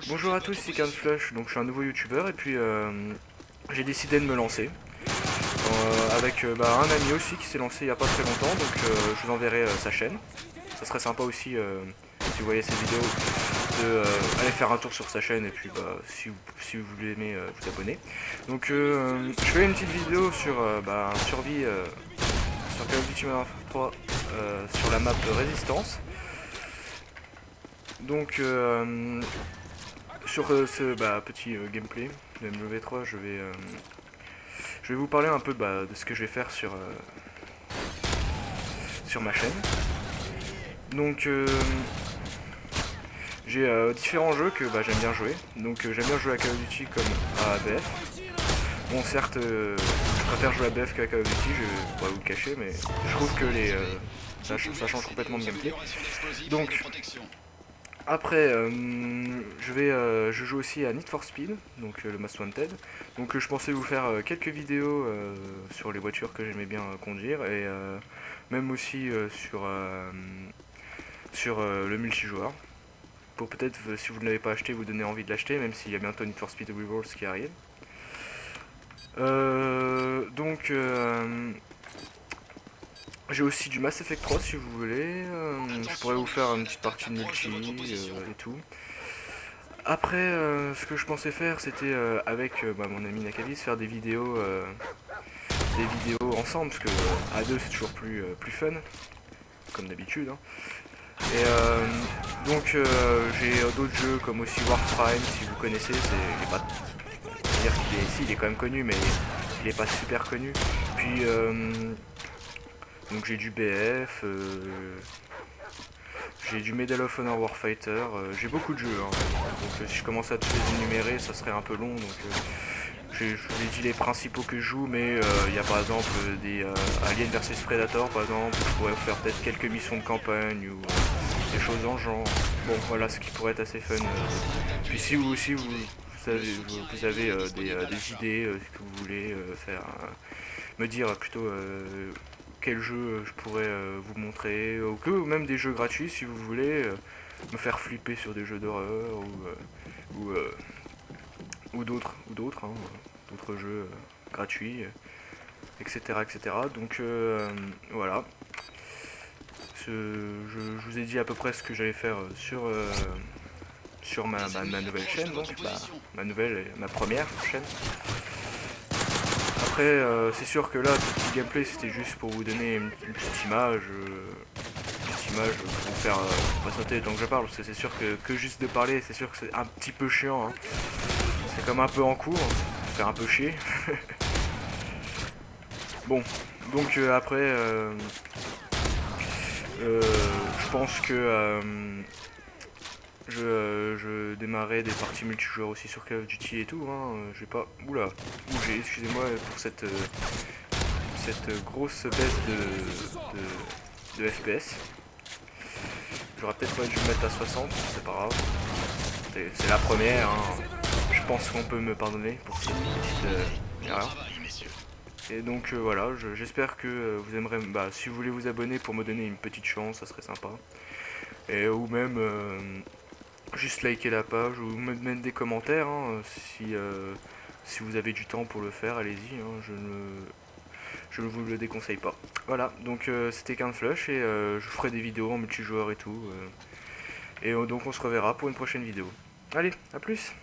Bonjour à tous, c'est Flush, donc je suis un nouveau youtubeur et puis j'ai décidé de me lancer avec un ami aussi qui s'est lancé il n'y a pas très longtemps, donc je vous enverrai sa chaîne. Ça serait sympa aussi si vous voyez cette vidéo de aller faire un tour sur sa chaîne et puis si vous voulez aimer vous abonner. Donc je fais une petite vidéo sur survie sur Call of Duty Modern Warfare 3 sur la map Résistance. Donc sur ce petit gameplay de MW3, je vais vous parler un peu de ce que je vais faire sur ma chaîne. Donc j'ai différents jeux que j'aime bien jouer. Donc j'aime bien jouer à Call of Duty comme à ABF. Bon certes je préfère jouer à ABF qu'à Call of Duty, je vais pas vous le cacher, mais je trouve que ça change complètement de gameplay. Donc après, je joue aussi à Need for Speed, donc le Most Wanted. Donc je pensais vous faire quelques vidéos sur les voitures que j'aimais bien conduire et même aussi sur le multijoueur. Pour peut-être, si vous ne l'avez pas acheté, vous donner envie de l'acheter, même s'il y a bientôt Need for Speed Revolves qui arrive. Donc j'ai aussi du Mass Effect 3 si vous voulez. Je pourrais vous faire une petite partie de multi et tout. Après, ce que je pensais faire, c'était avec mon ami Nakavis, faire des vidéos ensemble, parce que à deux c'est toujours plus fun, comme d'habitude. Hein. Et donc j'ai d'autres jeux comme aussi Warframe, si vous connaissez, il est pas dire qu'il est ici, il est quand même connu, mais il est pas super connu. Puis donc j'ai du BF, j'ai du Medal of Honor Warfighter, j'ai beaucoup de jeux. Hein. Donc si je commence à tous les énumérer, ça serait un peu long. Donc je vous ai dit les principaux que je joue, mais il y a par exemple des Alien vs Predator, par exemple. Je pourrais vous faire peut-être quelques missions de campagne ou des choses en genre. Bon, voilà, ce qui pourrait être assez fun. Puis si vous aussi vous avez des idées que vous voulez faire, me dire plutôt quel jeu je pourrais vous montrer, ou que même des jeux gratuits si vous voulez me faire flipper sur des jeux d'horreur ou d'autres hein, d'autres jeux gratuits, etc., etc. Donc voilà. Je vous ai dit à peu près ce que j'allais faire sur ma nouvelle chaîne, donc ma première chaîne. Après, c'est sûr que là, ce petit gameplay, c'était juste pour vous donner une petite image, pour vous faire patienter tant que je parle, parce que c'est sûr que juste de parler, c'est sûr que c'est un petit peu chiant. Hein. C'est comme un peu en cours, ça fait un peu chier. Bon, donc après, je pense que je démarrais des parties multijoueurs aussi sur Call of Duty et tout. Hein. J'ai pas. Oula, bougé, excusez-moi pour cette grosse baisse de FPS. J'aurais peut-être pas dû me mettre à 60, c'est pas grave. C'est la première, hein. Je pense qu'on peut me pardonner pour cette petite erreur. Et donc voilà, j'espère que vous aimerez. Si vous voulez vous abonner pour me donner une petite chance, ça serait sympa. Et ou même juste liker la page ou me mettre des commentaires hein, si vous avez du temps pour le faire, allez-y. Hein, je ne vous le déconseille pas. Voilà, donc c'était Flush et je ferai des vidéos en multijoueur et tout. Et donc on se reverra pour une prochaine vidéo. Allez, à plus!